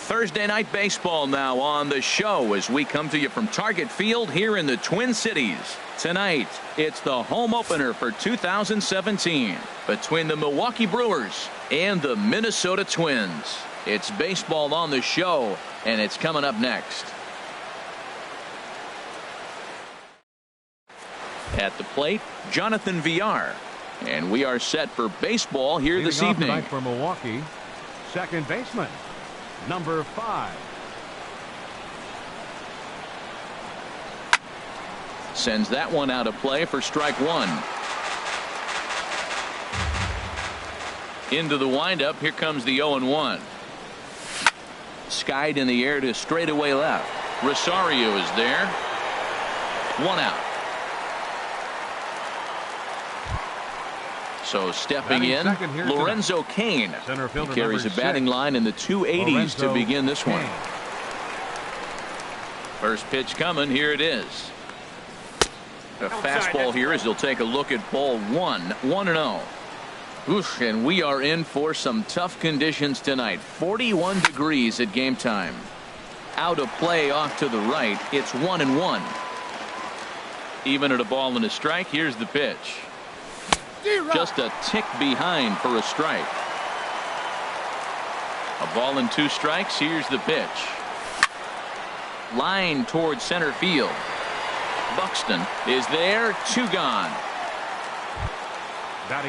Thursday night baseball now on the show as we come to you from Target Field here in the Twin Cities. Tonight, it's the home opener for 2017 between the Milwaukee Brewers and the Minnesota Twins. It's baseball on the show, and it's coming up next. At the plate, Jonathan Villar. And we are set for baseball here this evening. Tonight for Milwaukee, second baseman, number 5. Sends that one out of play for strike one. Into the windup. Here comes the 0-1. Skied in the air to straightaway left. Rosario is there. One out. So stepping in, Lorenzo Cain. He carries a batting line in the 280s to begin this one. First pitch coming. Here it is. A fastball here as he'll take a look at ball one. 1-0. Oof, and we are in for some tough conditions tonight. 41 degrees at game time. Out of play off to the right. It's 1-1. Even at a ball and a strike. Here's the pitch. Just a tick behind for a strike. A ball and 2 strikes. Here's the pitch. Line towards center field. Buxton is there. 2 gone.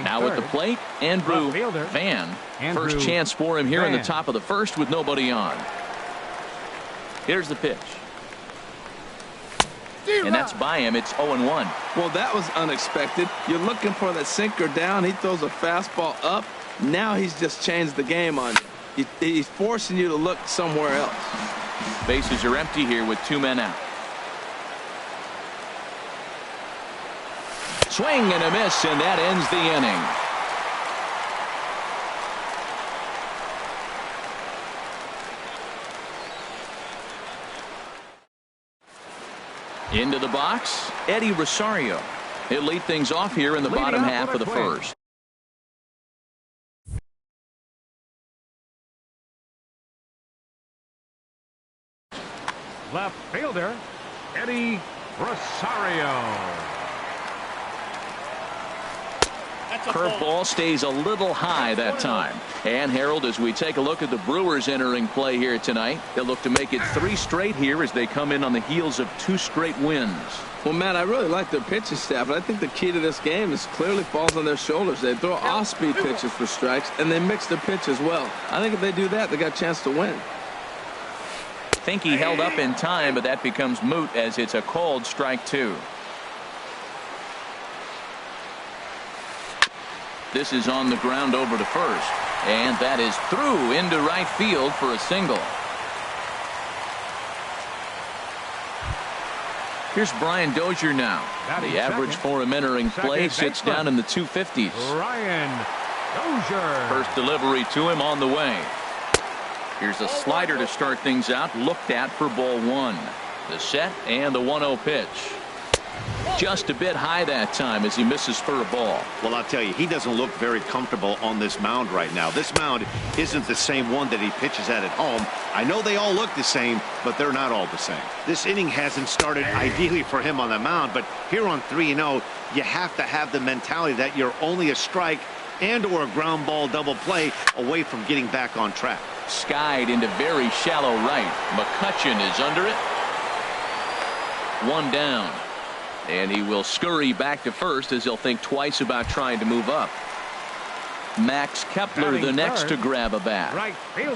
Now at the plate, Andrew Van. First chance for him here in the top of the first with nobody on. Here's the pitch. And that's by him. It's 0-1. Well, that was unexpected. You're looking for that sinker down. He throws a fastball up. Now he's just changed the game on you. He's forcing you to look somewhere else. Bases are empty here with 2 men out. Swing and a miss, and that ends the inning. Into the box, Eddie Rosario. He'll lead things off here in the bottom half of the first. Left fielder, Eddie Rosario. Curveball stays a little high that time. And Harold, as we take a look at the Brewers entering play here tonight, they'll look to make it 3 straight here as they come in on the heels of 2 straight wins. Well, Matt, I really like their pitching staff, but I think the key to this game is clearly falls on their shoulders. They throw off-speed pitches for strikes, and they mix their pitch as well. I think if they do that, they got a chance to win. Think he held up in time, but that becomes moot as it's a called strike 2. This is on the ground over to first, and that is through into right field for a single. Here's Brian Dozier now. The average for him entering play sits down in the 250s. Brian Dozier. First delivery to him on the way. Here's a slider to start things out, looked at for ball 1. The set and the 1-0 pitch. Just a bit high that time as he misses for a ball. Well, I'll tell you, he doesn't look very comfortable on this mound right now. This mound isn't the same one that he pitches at home. I know they all look the same, but they're not all the same. This inning hasn't started ideally for him on the mound, but here on 3-0, you have to have the mentality that you're only a strike and or a ground ball double play away from getting back on track. Skied into very shallow right. McCutchen is under it. 1 down. And he will scurry back to first as he'll think twice about trying to move up. Max Kepler the next to grab a bat.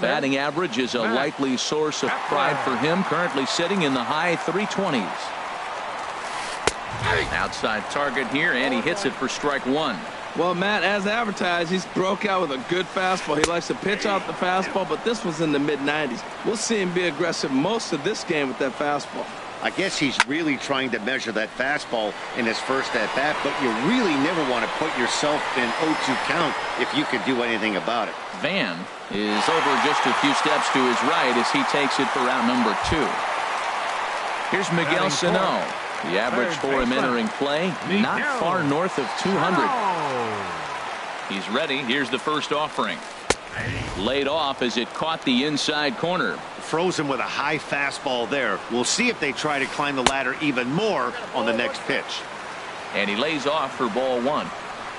Batting average is a likely source of pride for him, currently sitting in the high 320s. Outside target here, and he hits it for strike 1. Well, Matt, as advertised, he's broke out with a good fastball. He likes to pitch out the fastball, but this was in the mid-90s. We'll see him be aggressive most of this game with that fastball. I guess he's really trying to measure that fastball in his first at-bat, but you really never want to put yourself in 0-2 count if you could do anything about it. Van is over just a few steps to his right as he takes it for out number 2. Here's Miguel Sano. The average for him entering play, not far north of 200. He's ready. Here's the first offering. Laid off as it caught the inside corner. Frozen with a high fastball there. We'll see if they try to climb the ladder even more on the next pitch. And he lays off for ball 1.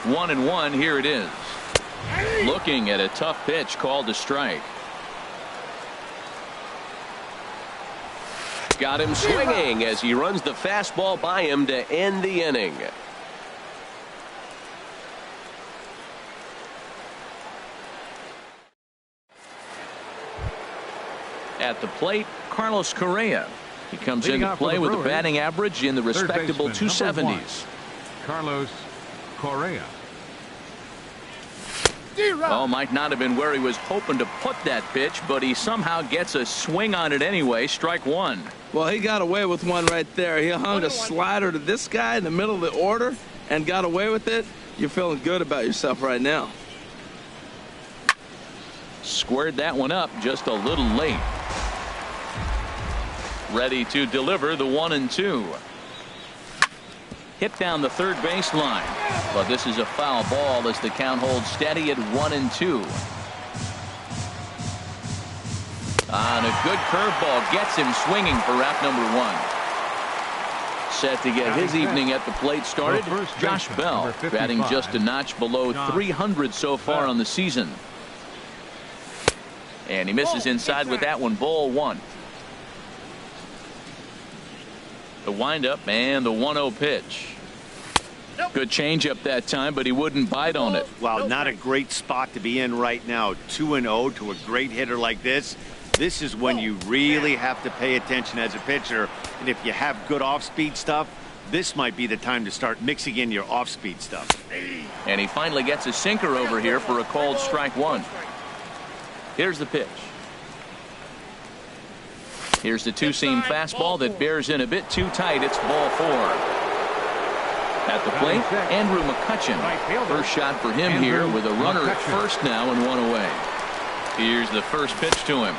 1-1. Here it is. Looking at a tough pitch called a strike. Got him swinging as he runs the fastball by him to end the inning. At the plate, Carlos Correa. He comes Leading into off for play the with a Brewers, batting average in the respectable third baseman, number 270s. Carlos Correa. Oh, might not have been where he was hoping to put that pitch, but he somehow gets a swing on it anyway. Strike 1. Well, he got away with one right there. He hung a slider to this guy in the middle of the order and got away with it. You're feeling good about yourself right now. Squared that one up just a little late. Ready to deliver the 1-2. Hit down the third baseline, but this is a foul ball as the count holds steady at 1-2. And a good curveball gets him swinging for out number 1. Set to get his evening at the plate started, Josh Bell, batting just a notch below 300 so far on the season. And he misses inside with that one. Ball 1. The windup and the 1-0 pitch. Good changeup that time, but he wouldn't bite on it. Wow, not a great spot to be in right now. 2-0 to a great hitter like this. This is when you really have to pay attention as a pitcher. And if you have good off-speed stuff, this might be the time to start mixing in your off-speed stuff. And he finally gets a sinker over here for a called strike 1. Here's the pitch. Here's the two-seam fastball that bears in a bit too tight. It's ball 4. At the plate, Andrew McCutchen. First shot for him here with a runner at first now and 1 away. Here's the first pitch to him.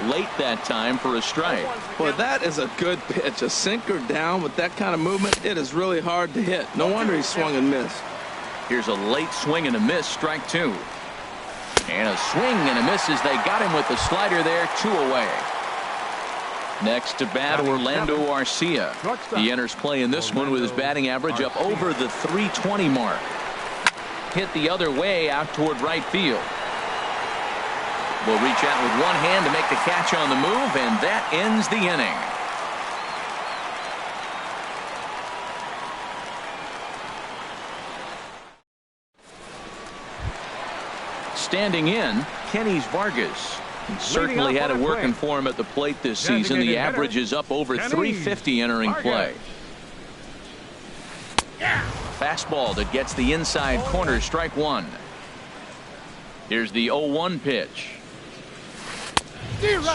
Late that time for a strike. Boy, that is a good pitch. A sinker down with that kind of movement, it is really hard to hit. No wonder he swung and missed. Here's a late swing and a miss. Strike 2. And a swing and a miss as they got him with the slider there. 2 away. Next to bat, Orlando Arcia. He enters play in this one with his batting average up over the 320 mark. Hit the other way out toward right field. Will reach out with one hand to make the catch on the move, and that ends the inning. Standing in, Kenys Vargas. He certainly had it working for him at the plate this season. The average is up over 350 entering play. Fastball that gets the inside corner. Strike 1. Here's the 0-1 pitch.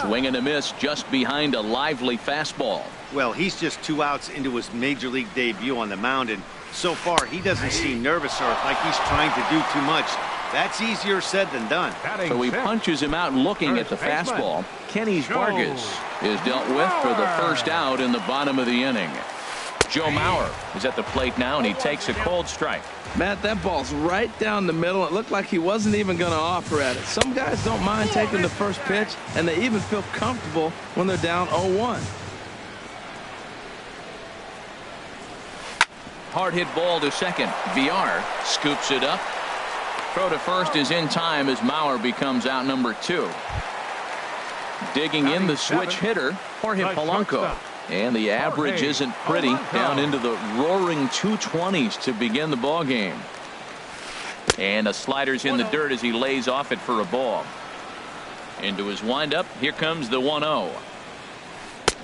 Swing and a miss just behind a lively fastball. Well, he's just 2 outs into his major league debut on the mound, and so far he doesn't seem nervous or like he's trying to do too much. That's easier said than done. So he punches him out looking at the fastball. Kenys Vargas is dealt with for the first out in the bottom of the inning. Joe Mauer is at the plate now, and he takes a cold strike. Matt, that ball's right down the middle. It looked like he wasn't even going to offer at it. Some guys don't mind taking the first pitch, and they even feel comfortable when they're down 0-1. Hard hit ball to second. Villar scoops it up. Throw to first is in time as Mauer becomes out number 2. Digging in the switch hitter, Jorge Polanco. And the average isn't pretty, down into the roaring 220s to begin the ball game. And a slider's in the dirt as he lays off it for a ball. Into his windup, here comes the 1-0.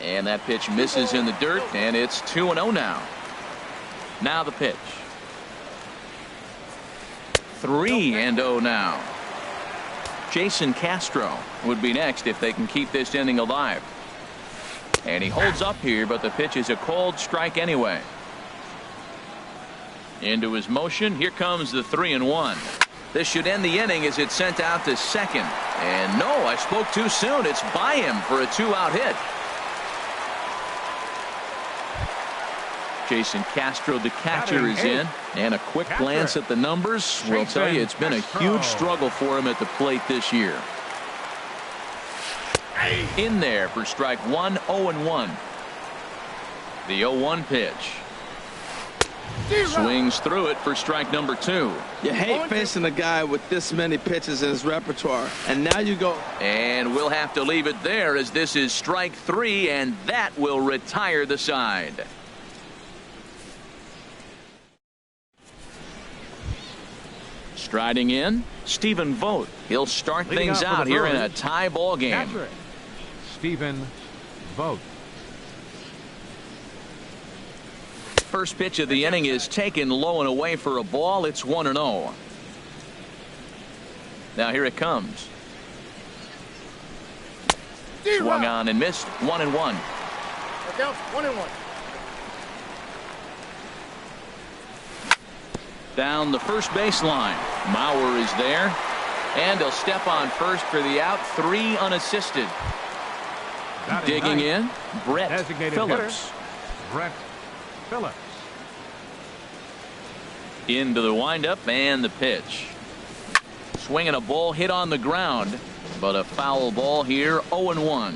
And that pitch misses in the dirt, and it's 2-0 now. Now the pitch. 3-0 now. Jason Castro would be next if they can keep this inning alive. And he holds up here, but the pitch is a cold strike anyway. Into his motion. Here comes the 3-1. This should end the inning as it's sent out to second. And no, I spoke too soon. It's by him for a 2-out hit. Jason Castro, the catcher, is in. And a quick glance at the numbers will tell you it's been a huge struggle for him at the plate this year. In there for strike one, 0-1. The 0-1 pitch. Swings through it for strike number 2. You hate facing a guy with this many pitches in his repertoire. And now you go. And we'll have to leave it there as this is strike 3, and that will retire the side. Striding in, Stephen Vogt. He'll start things out here in a tie ball game. Stephen Vogt. First pitch of the inning is taken low and away for a ball. It's 1-0. Now here it comes. Swung on and missed. 1-1. Counts 1-1. Down the first baseline. Mauer is there. And he'll step on first for the out. 3 unassisted. Digging in, Brett Phillips. Brett Phillips. Into the windup and the pitch. Swinging a ball hit on the ground, but a foul ball here. 0-1.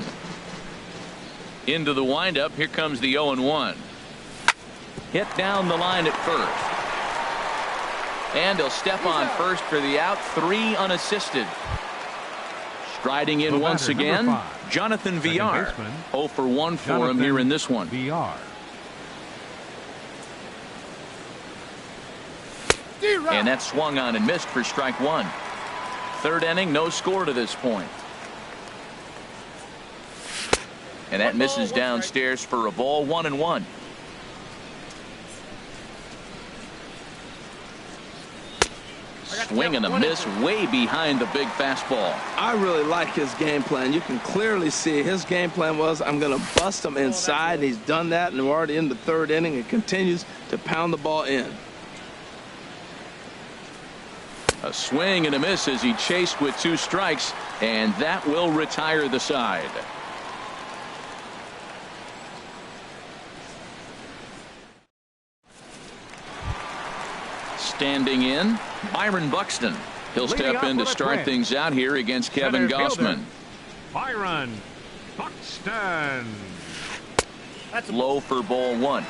Into the windup. Here comes the 0-1. Hit down the line at first. And he'll step on first for the out. 3 unassisted. Striding in once again, Jonathan Villar. 0 for 1 for him here in this one. Villar. And that swung on and missed for strike 1. Third inning, no score to this point. And that misses downstairs for a ball. 1-1. Swing and a miss way behind the big fastball. I really like his game plan. You can clearly see his game plan was, I'm going to bust him inside. And he's done that, and we're already in the third inning and continues to pound the ball in. A swing and a miss as he chased with 2 strikes, and that will retire the side. Standing in, Byron Buxton. He'll step in to start things out here against Kevin Gausman. Byron Buxton. Low for ball 1.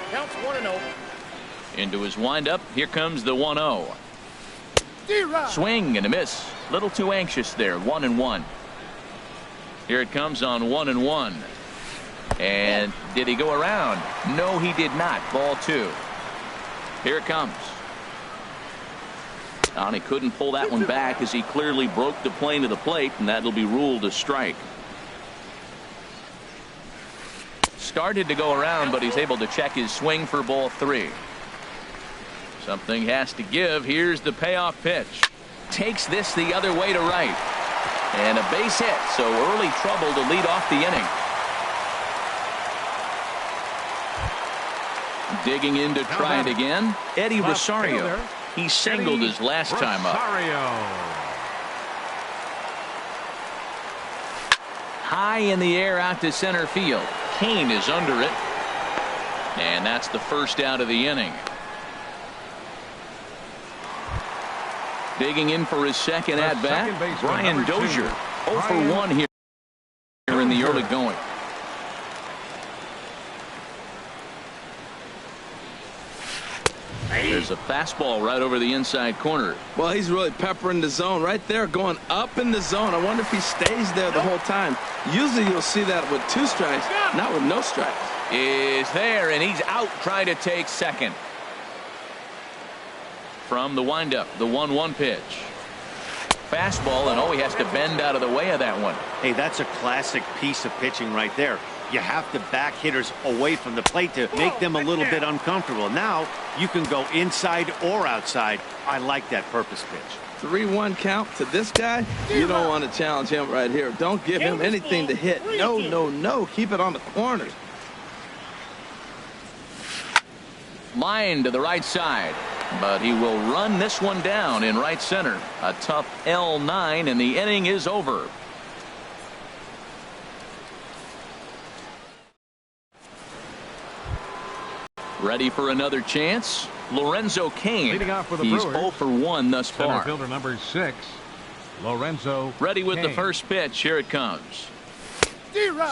Counts 1-0. Into his windup. Here comes the 1-0. Swing and a miss. Little too anxious there. 1-1. Here it comes on 1-1. And did he go around? No, he did not. Ball 2. Here it comes. And he couldn't pull that one back as he clearly broke the plane of the plate, and that'll be ruled a strike. Started to go around, but he's able to check his swing for ball 3. Something has to give. Here's the payoff pitch. Takes this the other way to right. And a base hit, so early trouble to lead off the inning. Digging in to try it again, Eddie Rosario. He singled his last time up. High in the air out to center field. Kane is under it. And that's the first out of the inning. Digging in for his second at bat, Brian Dozier. 0 for 1 here in the early going. There's a fastball right over the inside corner. Well, he's really peppering the zone right there, going up in the zone. I wonder if he stays there the whole time. Usually you'll see that with 2 strikes, not with no strikes. Is there, and he's out trying to take second. From the windup, the 1-1 pitch. Fastball, and he has to bend out of the way of that one. Hey, that's a classic piece of pitching right there. You have to back hitters away from the plate to make them a little bit uncomfortable. Now you can go inside or outside. I like that purpose pitch. 3-1 count to this guy. You don't want to challenge him right here. Don't give him anything to hit. No, no, no. Keep it on the corners. Line to the right side, but he will run this one down in right center. A tough L9, and the inning is over. Ready for another chance? Lorenzo Cain. Leading off for the He's Brewers, 0 for 1 thus center far. fielder number 6, Lorenzo Ready with the Cain. first pitch. Here it comes.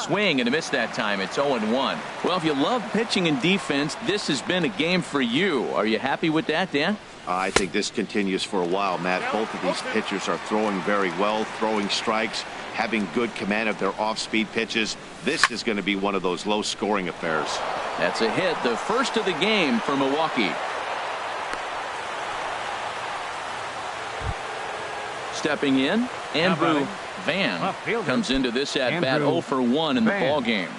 Swing and a miss that time. It's 0-1. Well, if you love pitching and defense, this has been a game for you. Are you happy with that, Dan? I think this continues for a while, Matt. Both of these pitchers are throwing very well, throwing strikes, having good command of their off-speed pitches. This is going to be one of those low-scoring affairs. That's a hit, the first of the game for Milwaukee. Stepping in, Andrew Van comes into this at bat 0 for 1 in the ball game.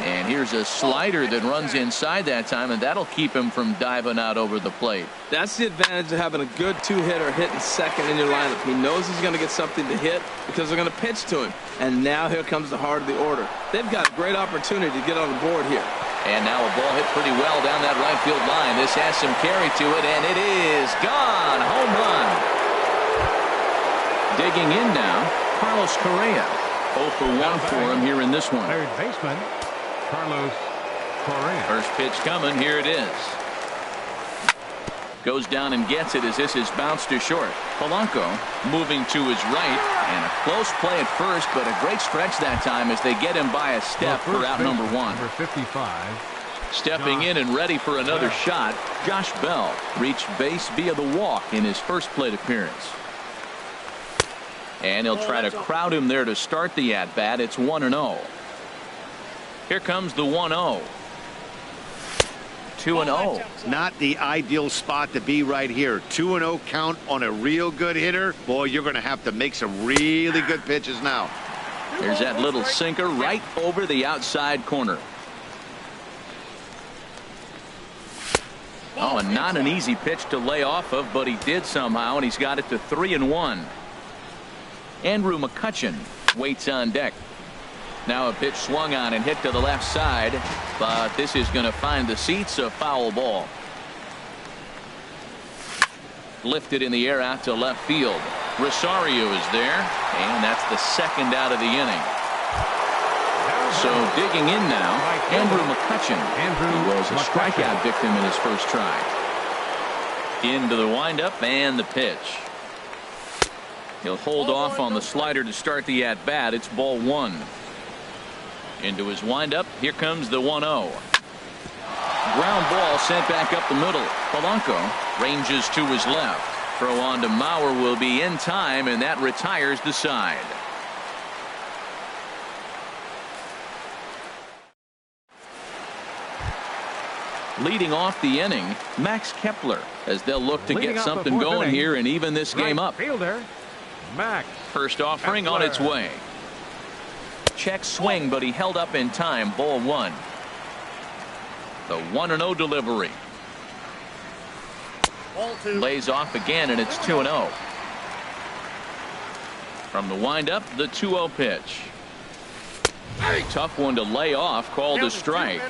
And here's a slider that runs inside that time, and that'll keep him from diving out over the plate. That's the advantage of having a good two-hitter hitting second in your lineup. He knows he's going to get something to hit because they're going to pitch to him. And now here comes the heart of the order. They've got a great opportunity to get on the board here. And now a ball hit pretty well down that right field line. This has some carry to it, and it is gone. Home run. Digging in now, Carlos Correa. 0 for 1 for him here in this one. Third baseman, Carlos Correa. First pitch coming. Here it is. Goes down and gets it as this is bounced to short. Polanco moving to his right, and a close play at first, but a great stretch that time as they get him by a step for out number 1. Number 55. Stepping in and ready for another shot, Josh Bell reached base via the walk in his first plate appearance. And he'll try to crowd him there to start the at-bat. It's 1-0. Here comes the 1-0. 2-0. Not the ideal spot to be right here. 2-0 count on a real good hitter. Boy, you're going to have to make some really good pitches now. There's that little sinker right over the outside corner. Oh, and not an easy pitch to lay off of, but he did somehow, and he's got it to 3-1. Andrew McCutchen waits on deck. Now a pitch swung on and hit to the left side, but this is going to find the seats, a foul ball. Lifted in the air out to left field. Rosario is there, and that's the second out of the inning. So digging in now, Andrew McCutchen. He was a strikeout victim in his first try. Into the windup and the pitch. He'll hold off on the slider to start the at-bat. It's ball 1. Into his windup. Here comes the 1-0. Ground ball sent back up the middle. Polanco ranges to his left. Throw on to Mauer will be in time, and that retires the side. Leading off the inning, Max Kepler, as they'll look to get something going here and even this game up. Fielder, Max First offering Kepler on its way. Check swing, but he held up in time. Ball 1. The 1-0 delivery. Ball 2. Lays off again, and it's 2-0. From the windup, the 2-0 pitch. Tough one to lay off, called a strike.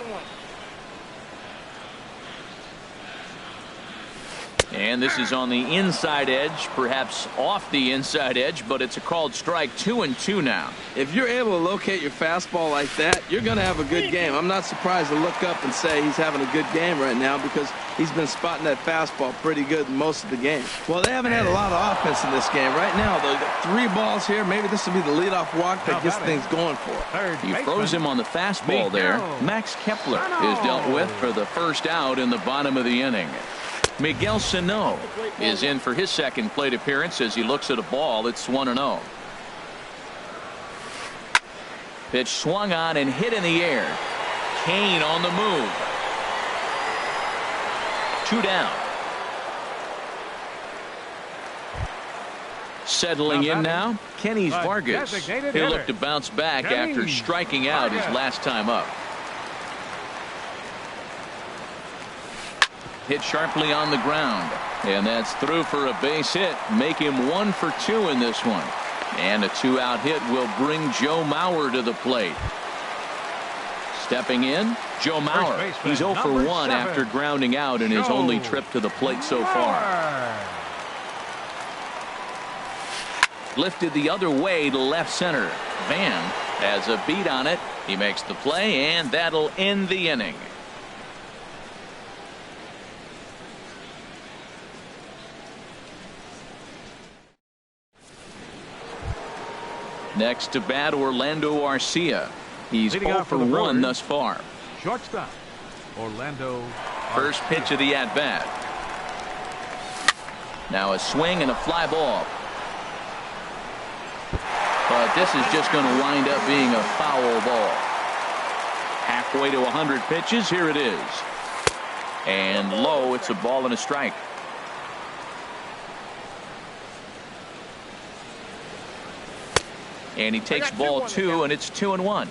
And this is on the inside edge, perhaps off the inside edge, but it's a called strike. 2-2 now. If you're able to locate your fastball like that, you're going to have a good game. I'm not surprised to look up and say he's having a good game right now because he's been spotting that fastball pretty good most of the game. Well, they haven't had a lot of offense in this game. Right now, they've got 3 balls here. Maybe this will be the leadoff walk that gets things going for it. He froze him on the fastball there. Max Kepler is dealt with for the first out in the bottom of the inning. Miguel Sano is in for his second plate appearance as he looks at a ball. It's 1-0. Pitch swung on and hit in the air. Cain on the move. 2 down. Settling in now, Kenny Vargas. He'll look to bounce back after striking out his last time up. Hit sharply on the ground, and that's through for a base hit. Make him 1 for 2 in this one, and a 2-out hit will bring Joe Mauer to the plate. Stepping in, Joe Mauer. He's 0 for 1 after grounding out in his only trip to the plate so far. Lifted the other way to left center. Van Has a beat on it. He makes the play, and that'll end the inning. Next to bat, Orlando Arcia. He's 0 for 1 thus far. Shortstop, Orlando. First pitch of the at-bat. Now a swing and a fly ball. But this is just going to wind up being a foul ball. Halfway to 100 pitches. Here it is. And low. It's a ball and a strike. And he takes ball 2, and it's 2-1.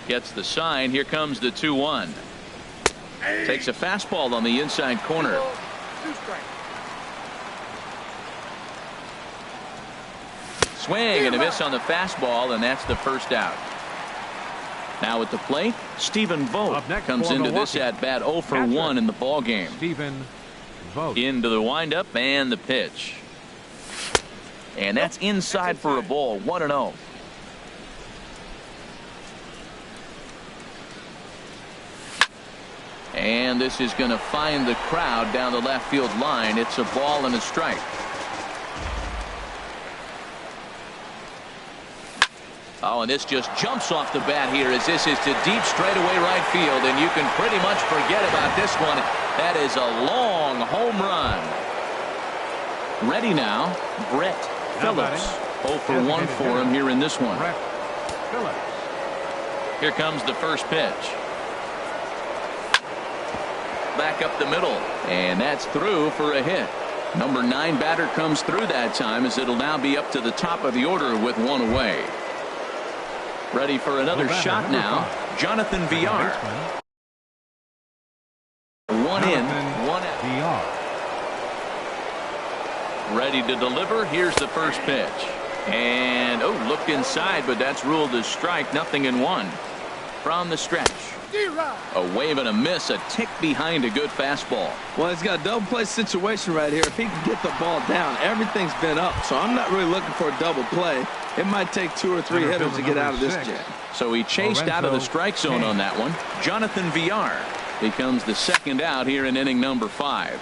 Gets the sign. Here comes the 2-1. Takes a fastball on the inside corner. Swing and a miss on the fastball, and that's the first out. Now at the plate, Stephen Vogt comes into this at bat 0 for 1 in the ball game. Stephen Vogt. Into the windup and the pitch. And that's inside for a ball. 1-0. And this is going to find the crowd down the left field line. It's a ball and a strike. Oh, and this just jumps off the bat here as this is to deep straightaway right field, and you can pretty much forget about this one. That is a long home run. Ready now, Brett Phillips. 0 for 1 for him here in this one. Brett Phillips. Here comes the first pitch. Back up the middle, and that's through for a hit. Number 9 batter comes through that time, as it'll now be up to the top of the order with 1 away. Ready for another shot now. Jonathan Villar. 1 in, 1 out. Villar. Ready to deliver. Here's the first pitch. And, oh, looked inside, but that's ruled as strike. 0-1 from the stretch. A wave and a miss, a tick behind a good fastball. Well, he's got a double play situation right here. If he can get the ball down, everything's been up. So I'm not really looking for a double play. It might take 2 or 3 hitters to get out of this jam. So he chased out of the strike zone on that one. Jonathan Villar becomes the second out here in inning number 5.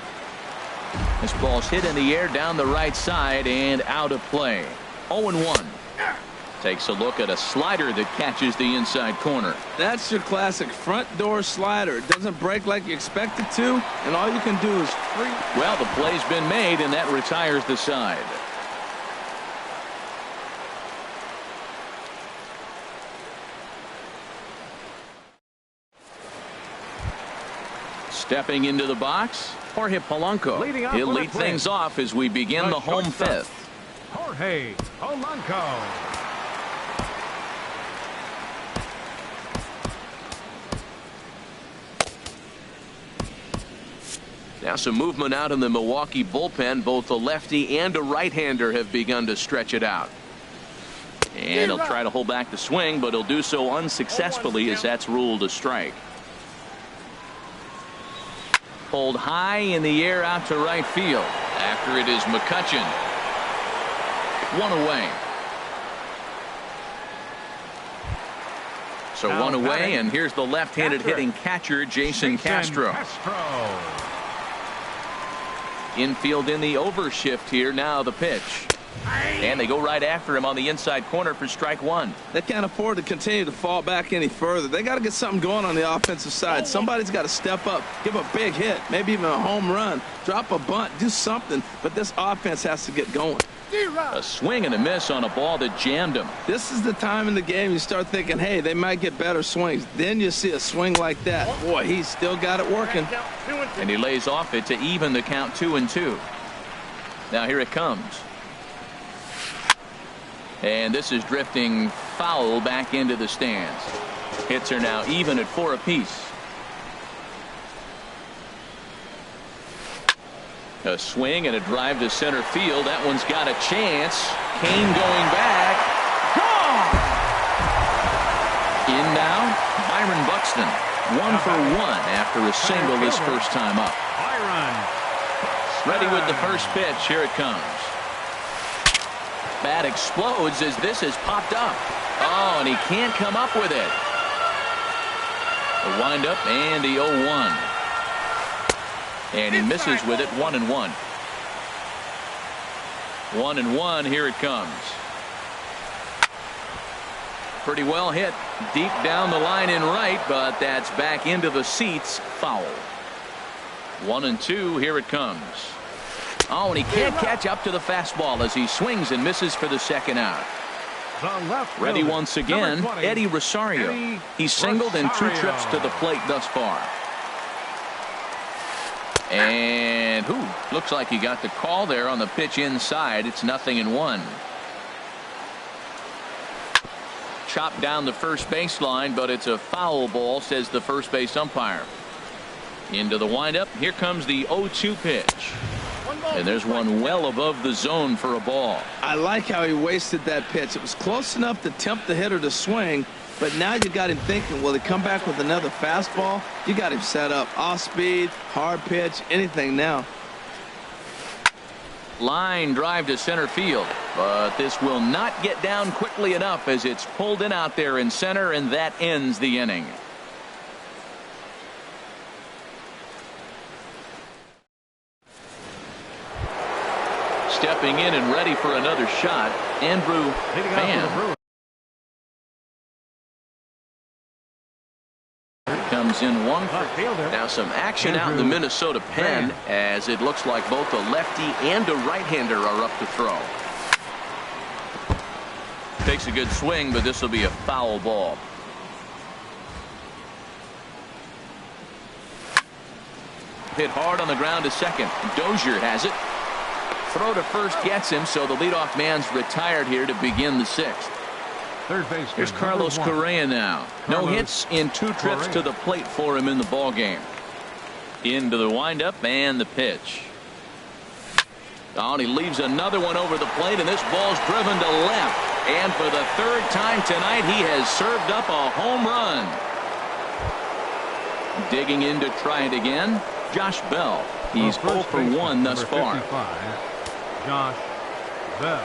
This ball's hit in the air down the right side and out of play. 0-1. Takes a look at a slider that catches the inside corner. That's your classic front door slider. It doesn't break like you expect it to, and all you can do is free. Well, the play's been made, and that retires the side. Stepping into the box, Jorge Polanco. He'll lead things off as we begin the home 5th. Jorge Polanco. Now some movement out in the Milwaukee bullpen. Both a lefty and a right-hander have begun to stretch it out. And he'll try to hold back the swing, but he'll do so unsuccessfully as that's ruled a strike. Pulled high in the air out to right field. After it is McCutchen. 1 away. So 1 away, and here's the left-handed hitting catcher, Jason Castro. Infield in the overshift here. Now the pitch. And they go right after him on the inside corner for strike 1. They can't afford to continue to fall back any further. They got to get something going on the offensive side. Somebody's got to step up, give a big hit, maybe even a home run, drop a bunt, do something. But this offense has to get going. A swing and a miss on a ball that jammed him. This is the time in the game you start thinking, hey, they might get better swings. Then you see a swing like that. Boy, he's still got it working. And he lays off it to even the count 2-2. Now here it comes. And this is drifting foul back into the stands. Hits are now even at 4 apiece. A swing and a drive to center field. That one's got a chance. Kane going back. Gone! In now, Byron Buxton. 1 for 1 after a single his first time up. Byron. Ready with the first pitch. Here it comes. Bat explodes as this has popped up. Oh, and he can't come up with it. The windup and the 0-1. And he misses with it. 1-1. 1-1. Here it comes. Pretty well hit deep down the line in right, but that's back into the seats. Foul. 1-2. Here it comes. Oh, and he can't catch up to the fastball as he swings and misses for the second out. Ready once again, Eddie Rosario. He's singled in 2 trips to the plate thus far. And looks like he got the call there on the pitch inside. It's 0-1. Chopped down the first baseline, but it's a foul ball, says the first base umpire. Into the windup. Here comes the 0-2 pitch. And there's one well above the zone for a ball. I like how he wasted that pitch. It was close enough to tempt the hitter to swing, but now you got him thinking, will he come back with another fastball? You got him set up. Off speed, hard pitch, anything now. Line drive to center field, but this will not get down quickly enough as it's pulled in out there in center, and that ends the inning. Stepping in and ready for another shot, Andrew Van. Comes in one. Now some action out in the Minnesota pen as it looks like both a lefty and a right-hander are up to throw. Takes a good swing, but this will be a foul ball. Hit hard on the ground to second. Dozier has it. Throw to first gets him, so the leadoff man's retired here to begin the 6th. Third base. Here's Carlos Correa now. No hits in 2 trips to the plate for him in the ball game. Into the windup and the pitch. Oh, and he leaves another one over the plate, and this ball's driven to left. And for the 3rd time tonight, he has served up a home run. Digging in to try it again, Josh Bell. He's 0 for 1 thus far. Josh Bell.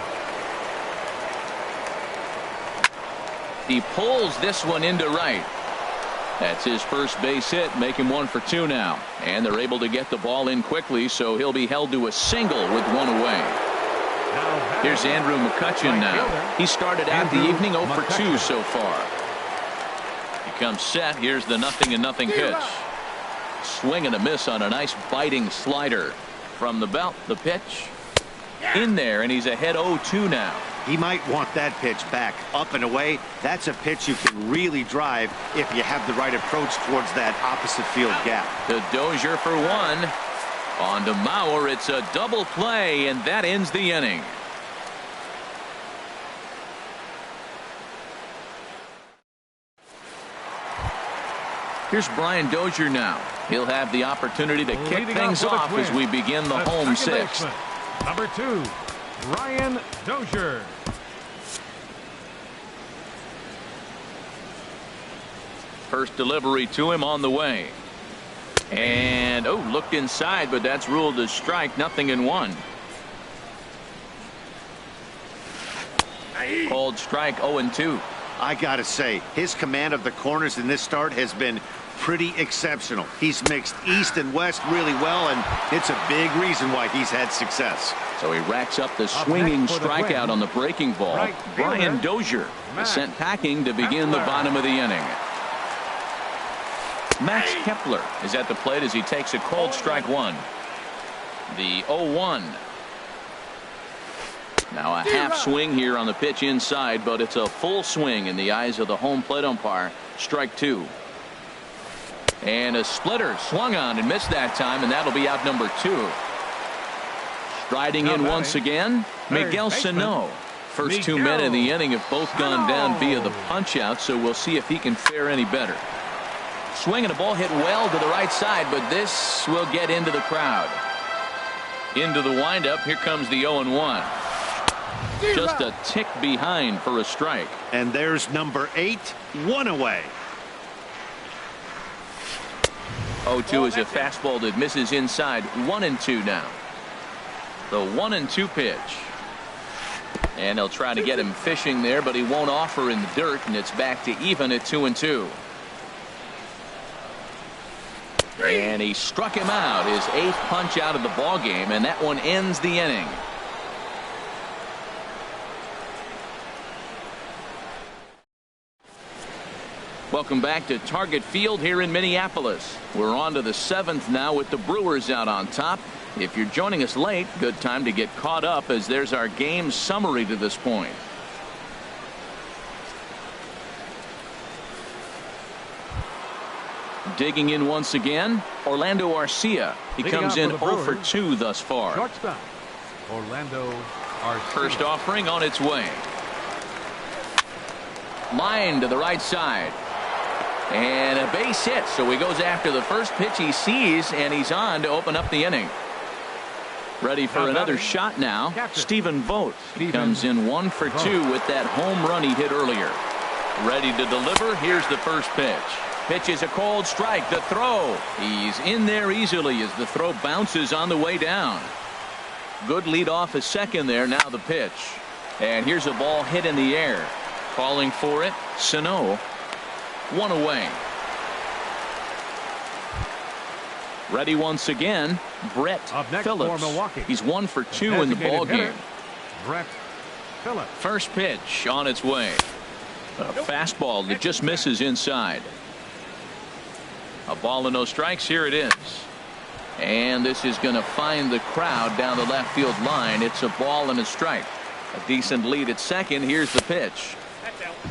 He pulls this one into right. That's his first base hit, making 1 for 2 now. And they're able to get the ball in quickly, so he'll be held to a single with 1 away. Here's Andrew McCutchen now. He started out the evening 0 for 2 so far. He comes set. Here's the 0-0 pitch. Swing and a miss on a nice biting slider. From the belt, the pitch. In there, and he's ahead 0-2 now. He might want that pitch back up and away. That's a pitch you can really drive if you have the right approach towards that opposite field gap. To Dozier for 1. On to Mauer. It's a double play, and that ends the inning. Here's Brian Dozier now. He'll have the opportunity to kick things off as we begin the home 6th. Number 2, Brian Dozier. First delivery to him on the way. And looked inside, but that's ruled a strike. 0-1. Called strike. 0-2. I gotta say, his command of the corners in this start has been pretty exceptional. He's mixed east and west really well, and it's a big reason why he's had success. So he racks up the swinging strikeout on the breaking ball. Brian Dozier is sent packing to begin the bottom of the inning. Max Kepler is at the plate as he takes a called strike 1. The 0-1. Now a half swing here on the pitch inside, but it's a full swing in the eyes of the home plate umpire. Strike 2. And a splitter swung on and missed that time, and that'll be out number 2. Striding in once again, Miguel Sano. First 2 men in the inning have both gone down via the punch out, so we'll see if he can fare any better. Swing and a ball hit well to the right side, but this will get into the crowd. Into the windup. Here comes the 0-1. Just a tick behind for a strike. And there's number 8, 1 away. 0-2 is a fastball that misses inside. 1-2 now. The 1-2 pitch. And they'll try to get him fishing there, but he won't offer in the dirt, and it's back to even at 2-2. And he struck him out, his 8th punch out of the ball game, and that one ends the inning. Welcome back to Target Field here in Minneapolis. We're on to the 7th now with the Brewers out on top. If you're joining us late, good time to get caught up as there's our game summary to this point. Digging in once again, Orlando Arcia. He comes in 0 for 2 thus far. Shortstop, Orlando Arcia. First offering on its way. Line to the right side. And a base hit, so he goes after the first pitch he sees, and he's on to open up the inning. Ready for another shot now. Stephen Vogt comes in 1 for 2 with that home run he hit earlier. Ready to deliver. Here's the first pitch. Pitch is a cold strike. The throw. He's in there easily as the throw bounces on the way down. Good lead off at second there. Now the pitch. And here's a ball hit in the air. Calling for it, Sano. 1 away. Ready once again, Brett Phillips. He's 1 for 2 in the ball game. Brett Phillips. First pitch on its way. A fastball that just misses inside. A ball and no strikes. Here it is. And this is going to find the crowd down the left field line. It's a ball and a strike. A decent lead at second. Here's the pitch.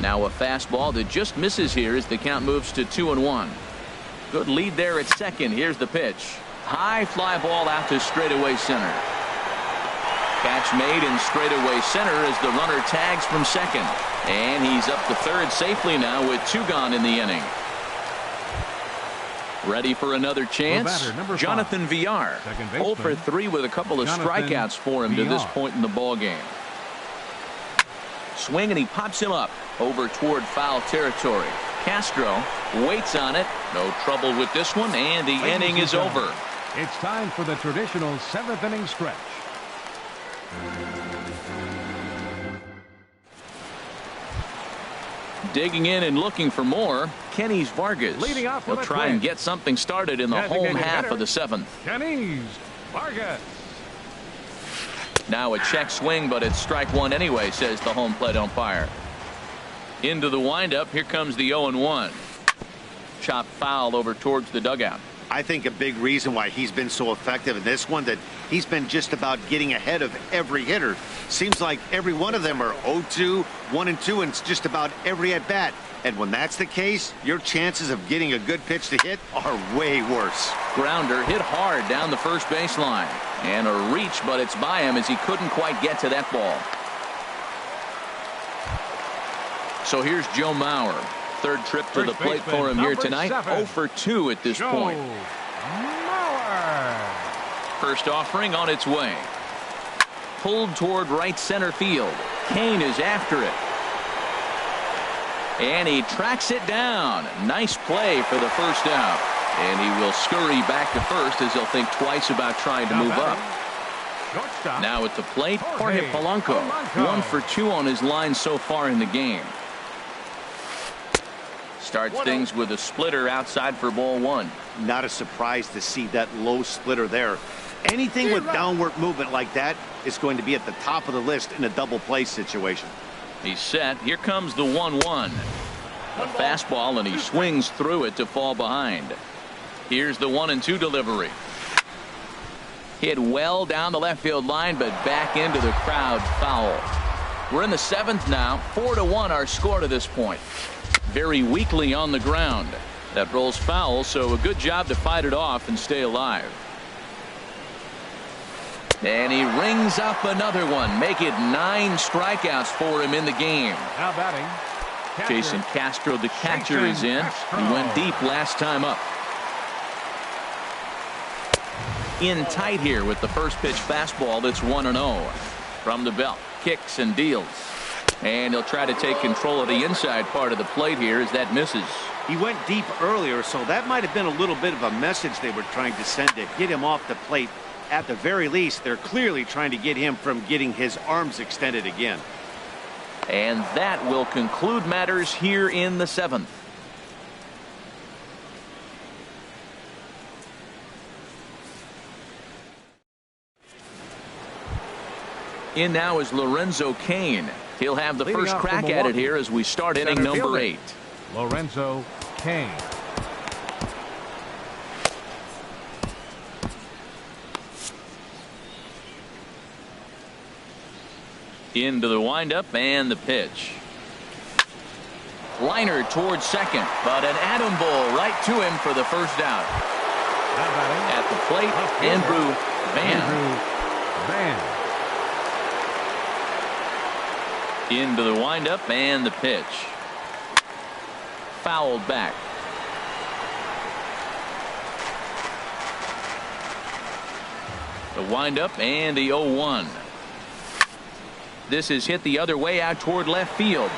Now a fastball that just misses here as the count moves to 2-1. Good lead there at second. Here's the pitch. High fly ball out to straightaway center. Catch made in straightaway center as the runner tags from second. And he's up to third safely now with 2 gone in the inning. Ready for another chance. Jonathan Villar. 0 for 3 with a couple of strikeouts for him to this point in the ball game. Swing and he pops him up over toward foul territory. Castro waits on it. No trouble with this one, and the inning is over. It's time for the traditional 7th inning stretch. Digging in and looking for more, Kenys Vargas. Leading off He'll try and get something started in the home half of the 7th. Kenys Vargas. Now a check swing, but it's strike 1 anyway, says the home plate umpire. Into the windup. Here comes the 0-1. Chop foul over towards the dugout. I think a big reason why he's been so effective in this one, that he's been just about getting ahead of every hitter. Seems like every one of them are 0-2, 1-2, and it's just about every at bat. And when that's the case, your chances of getting a good pitch to hit are way worse. Grounder hit hard down the first baseline. And a reach, but it's by him as he couldn't quite get to that ball. So here's Joe Mauer. Third trip to the plate for him here tonight. 0 for 2 at this point. Mauer. First offering on its way. Pulled toward right center field. Kane is after it. And he tracks it down. Nice play for the first out. And he will scurry back to first as he'll think twice about trying to move up. Now at the plate, Jorge Polanco. 1 for 2 on his line so far in the game. Starts things with a splitter outside for ball 1. Not a surprise to see that low splitter there. Anything with downward movement like that is going to be at the top of the list in a double play situation. He's set. Here comes the 1-1. A fastball, and he swings through it to fall behind. Here's the 1-2 delivery. Hit well down the left field line, but back into the crowd foul. We're in the 7th now. 4-1 our score to this point. Very weakly on the ground. That rolls foul, so a good job to fight it off and stay alive. And he rings up another one. Make it 9 strikeouts for him in the game. Now batting, Jason Castro, the catcher, is in. He went deep last time up. In tight here with the first pitch fastball that's 1-0. From the belt, kicks and deals. And he'll try to take control of the inside part of the plate here as that misses. He went deep earlier, so that might have been a little bit of a message they were trying to send to get him off the plate. At the very least, they're clearly trying to get him from getting his arms extended again. And that will conclude matters here in the 7th. In now is Lorenzo Cain. He'll have the first crack at it here as we start inning number 8. Lorenzo Cain. Into the windup and the pitch. Liner towards second, but an Adam Bull right to him for the first out. At the plate, Andrew Van. Into the windup and the pitch. Fouled back. The windup and the 0-1. This is hit the other way out toward left field.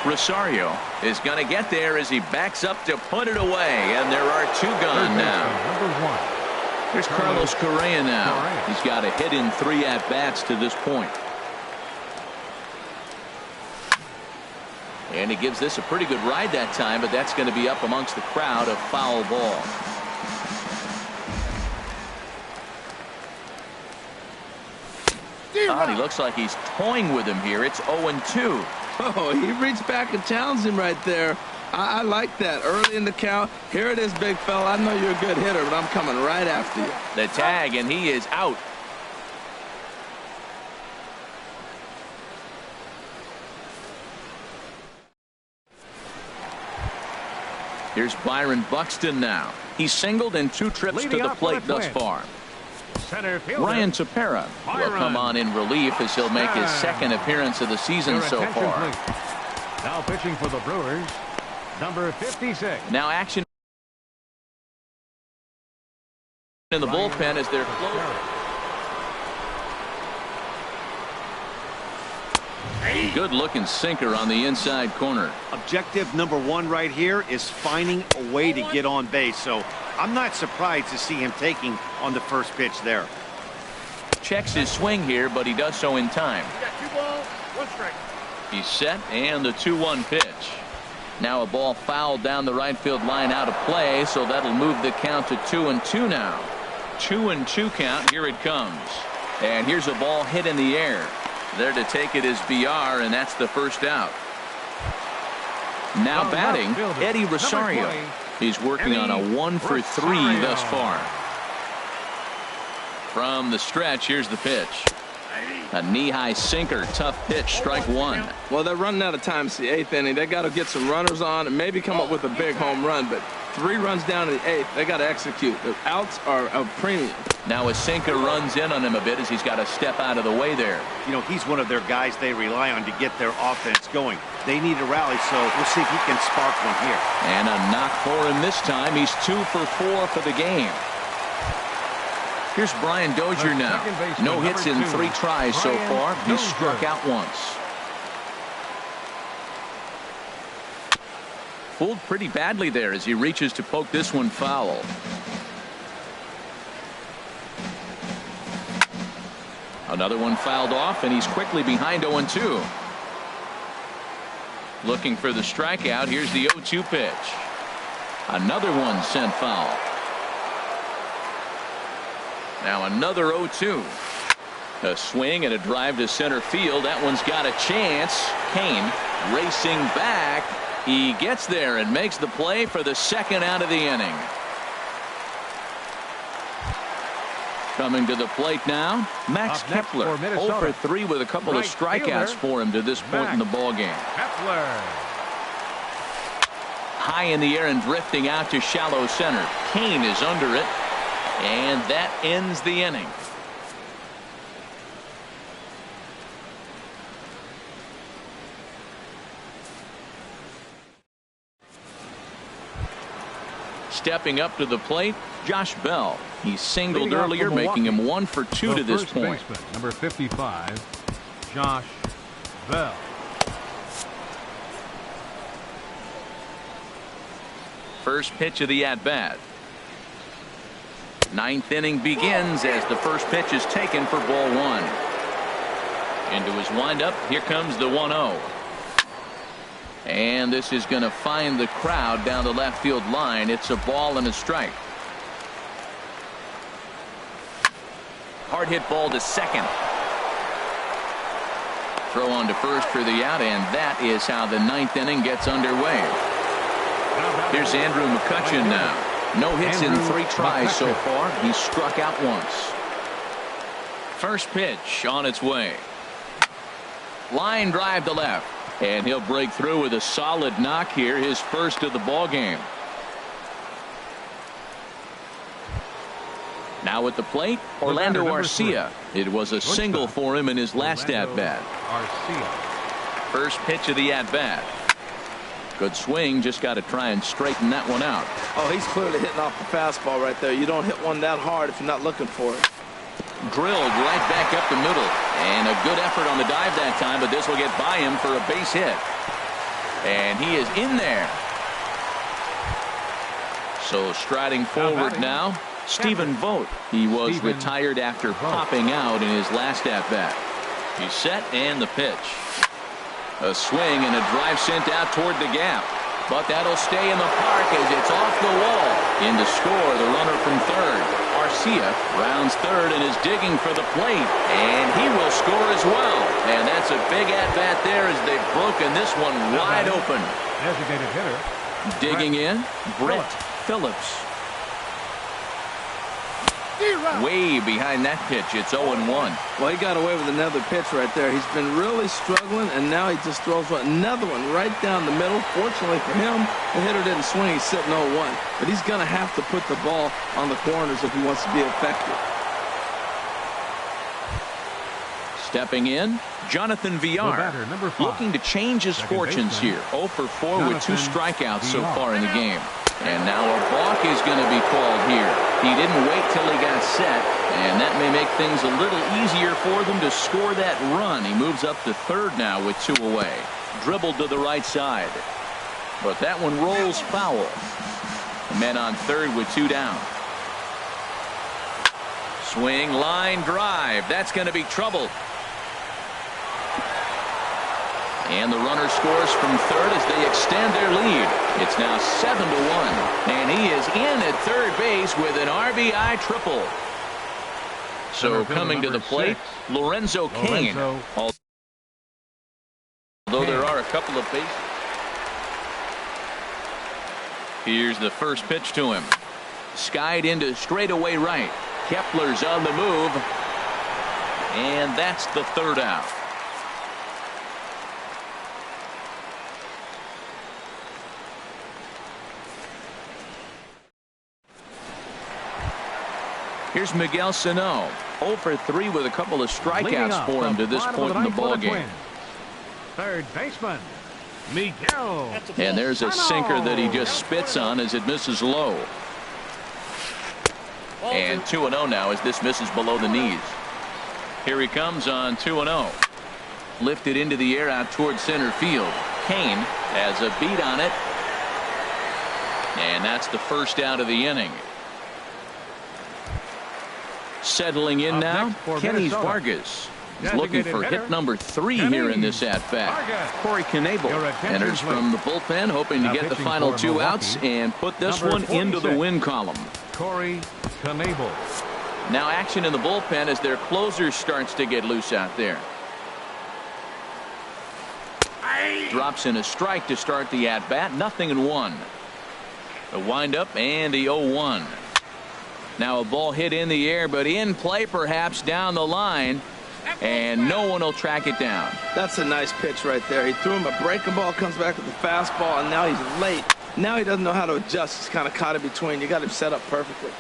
Rosario is going to get there as he backs up to put it away, and there are 2 gone now. Number 1. Here's Carlos Correa now. He's got a hit in 3 at-bats to this point. And he gives this a pretty good ride that time, but that's going to be up amongst the crowd. A foul ball. He looks like he's toying with him here. It's 0-2. Oh, he reached back and challenged him right there. I like that. Early in the count. Here it is, big fella. I know you're a good hitter, but I'm coming right after you. The tag, and he is out. Here's Byron Buxton now. He's singled in 2 trips to the plate thus far. Center fielder, Ryan Tepera will come on in relief as he'll make his 2nd appearance of the season so far. Now pitching for the Brewers, number 56. Now action in the bullpen as they're close. Good looking sinker on the inside corner. Objective number 1 right here is finding a way to get on base. So I'm not surprised to see him taking on the first pitch there. Checks his swing here, but he does so in time. You got 2 balls, 1 strike. He's set, and the 2-1 pitch. Now a ball fouled down the right field line out of play, so that'll move the count to 2-2 now. 2-2 count. Here it comes. And here's a ball hit in the air. There to take it is BR, and that's the first out. Now batting, Eddie Rosario. He's working on a 1-for-3 thus far. From the stretch, here's the pitch. A knee-high sinker, tough pitch, strike 1. Well, they're running out of time. It's the 8th inning. They got to get some runners on and maybe come up with a big home run. But 3 runs down in the 8th. They got to execute. The outs are a premium. Now a sinker runs in on him a bit as he's got to step out of the way there. You know, he's one of their guys they rely on to get their offense going. They need a rally, so we'll see if he can spark one here. And a knock for him this time. He's 2 for 4 for the game. Here's Brian Dozier now. No hits in 3 tries so far. He's struck out once. Fooled pretty badly there as he reaches to poke this one foul. Another one fouled off, and he's quickly behind 0-2. Looking for the strikeout. Here's the 0-2 pitch. Another one sent foul. Now another 0-2. A swing and a drive to center field. That one's got a chance. Cain racing back. He gets there and makes the play for the 2nd out of the inning. Coming to the plate now, Max Kepler, 0 for 3 with a couple of strikeouts for him to this point in the ballgame. Kepler. High in the air and drifting out to shallow center. Cain is under it, and that ends the inning. Stepping up to the plate, Josh Bell. He singled earlier, making him 1 for 2 to this point. Baseman, number 55, Josh Bell. First pitch of the at-bat. 9th inning begins as the first pitch is taken for ball 1. Into his windup. Here comes the 1-0. And this is going to find the crowd down the left field line. It's a ball and a strike. Hard hit ball to second. Throw on to first for the out, and that is how the 9th inning gets underway. Here's Andrew McCutchen now. No hits in 3 tries so far. He's struck out once. First pitch on its way. Line drive to left. And he'll break through with a solid knock here, his first of the ball game. Now at the plate, Orlando Arcia. It was a single for him in his last at-bat. First pitch of the at-bat. Good swing, just got to try and straighten that one out. Oh, he's clearly hitting off the fastball right there. You don't hit one that hard if you're not looking for it. Drilled right back up the middle, and a good effort on the dive that time, but this will get by him for a base hit, and he is in there. So striding forward now, Stephen Vogt. He was retired after popping out in his last at bat. He's set, and the pitch. A swing and a drive sent out toward the gap, but that'll stay in the park as it's off the wall. In to score, the runner from third. Arcia rounds third and is digging for the plate, and he will score as well. And that's a big at-bat there as they've broken this one wide open. Designated hitter. Digging in, Brett Phillips. Way behind that pitch. It's 0-1. Well, he got away with another pitch right there. He's been really struggling, and now he just throws another one right down the middle. Fortunately for him, the hitter didn't swing. He's sitting 0-1. But he's going to have to put the ball on the corners if he wants to be effective. Stepping in, Jonathan Villar, looking to change his fortunes here. 0 for 4 with 2 strikeouts so far in the game. And now a balk is going to be called here. He didn't wait till he got set, and that may make things a little easier for them to score that run. He moves up to third now with 2 away. Dribbled to the right side, but that one rolls foul. Men on third with 2 down. Swing, line drive. That's going to be trouble. And the runner scores from third as they extend their lead. It's now 7-1. And he is in at third base with an RBI triple. So coming to the plate, Lorenzo Cain. Although there are a couple of bases. Here's the first pitch to him. Skied into straightaway right. Kepler's on the move. And that's the third out. Here's Miguel Sano, 0 for 3 with a couple of strikeouts for him to this point in the ballgame. Third baseman, Miguel. And there's a sinker that he just spits on as it misses low. And 2-0 now as this misses below the knees. Here he comes on 2-0. Lifted into the air out toward center field. Cain has a beat on it. And that's the first out of the inning. Settling in now, Kenny Vargas. He's looking for hit number 3 here in this at-bat. Corey Knebel enters from the bullpen, hoping to get the final 2 outs and put this one into the win column. Corey Knebel. Now action in the bullpen as their closer starts to get loose out there. Drops in a strike to start the at-bat. 0-1. The windup and the 0-1. Now a ball hit in the air, but in play perhaps down the line, and no one will track it down. That's a nice pitch right there. He threw him a breaking ball, comes back with the fastball, and now he's late. Now he doesn't know how to adjust. He's kind of caught in between. You got him set up perfectly.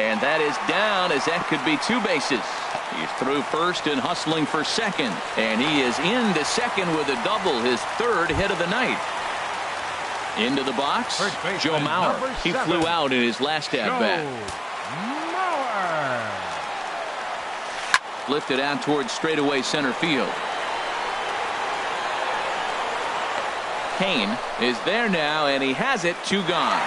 And that is down as that could be 2 bases. He's through first and hustling for second, and he is into second with a double, his 3rd hit of the night. Into the box, Joe Mauer. He flew out in his last at-bat. Lifted out towards straightaway center field. Cain is there now, and he has it. 2 gone.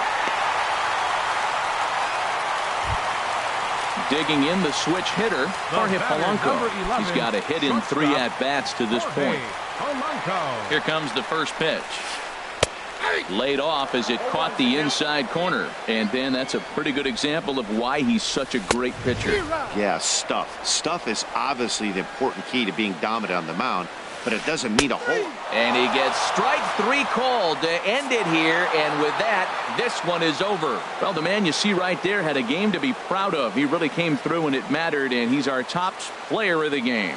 digging in the switch hitter, Jorge Polanco. He's got a hit in 3 at-bats to this point. Here comes the first pitch. Laid off as it caught the inside corner. And then that's a pretty good example of why he's such a great pitcher. Yeah, stuff. Stuff is obviously the important key to being dominant on the mound, but it doesn't mean a whole lot. And he gets strike 3 called to end it here. And with that, this one is over. Well, the man you see right there had a game to be proud of. He really came through and it mattered, and he's our top player of the game.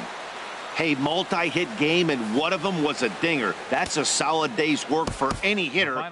Hey, multi-hit game, and one of them was a dinger. That's a solid day's work for any hitter.